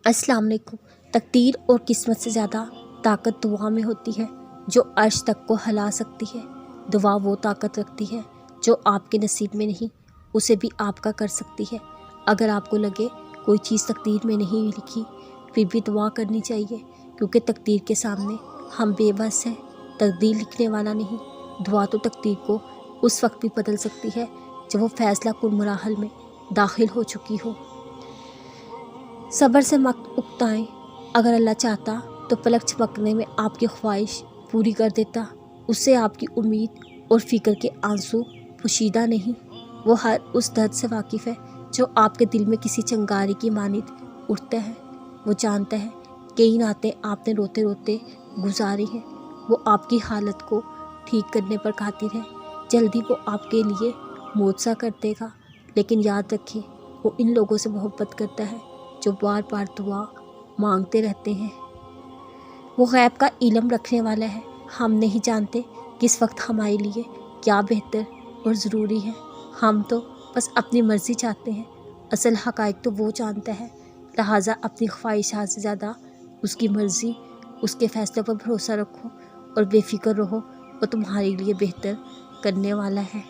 अस्सलाम वालेकुम। तकदीर और किस्मत से ज़्यादा ताकत दुआ में होती है जो अर्श तक को हिला सकती है। दुआ वो ताकत रखती है जो आपके नसीब में नहीं उसे भी आपका कर सकती है। अगर आपको लगे कोई चीज़ तकदीर में नहीं लिखी फिर भी दुआ करनी चाहिए, क्योंकि तकदीर के सामने हम बेबस हैं। तकदीर लिखने वाला नहीं, दुआ तो तकदीर को उस वक्त भी बदल सकती है जब वो फैसला कुन मराहल में दाखिल हो चुकी हो। सब्र से मत उकताएं। अगर अल्लाह चाहता तो पलक झपकने में आपकी ख्वाहिश पूरी कर देता। उससे आपकी उम्मीद और फ़िक्र के आंसू पोशीदा नहीं। वो हर उस दर्द से वाकिफ़ है जो आपके दिल में किसी चिंगारी की मानित उठता है। वो जानता है कई रातें आपने रोते रोते गुजारी हैं। वो आपकी हालत को ठीक करने पर कादिर है। जल्दी वो आपके लिए मुआवजा कर देगा, लेकिन याद रखें वो इन लोगों से मोहब्बत करता है जो बार बार दुआ मांगते रहते हैं। वो गैब का इल्म रखने वाला है। हम नहीं जानते किस वक्त हमारे लिए क्या बेहतर और ज़रूरी है। हम तो बस अपनी मर्ज़ी चाहते हैं। असल हक़ाइक़ तो वो जानता है। लिहाजा अपनी ख्वाहिशात से ज़्यादा उसकी मर्ज़ी, उसके फ़ैसलों पर भरोसा रखो और बेफ़िक्र रहो। वो तुम्हारे लिए बेहतर करने वाला है।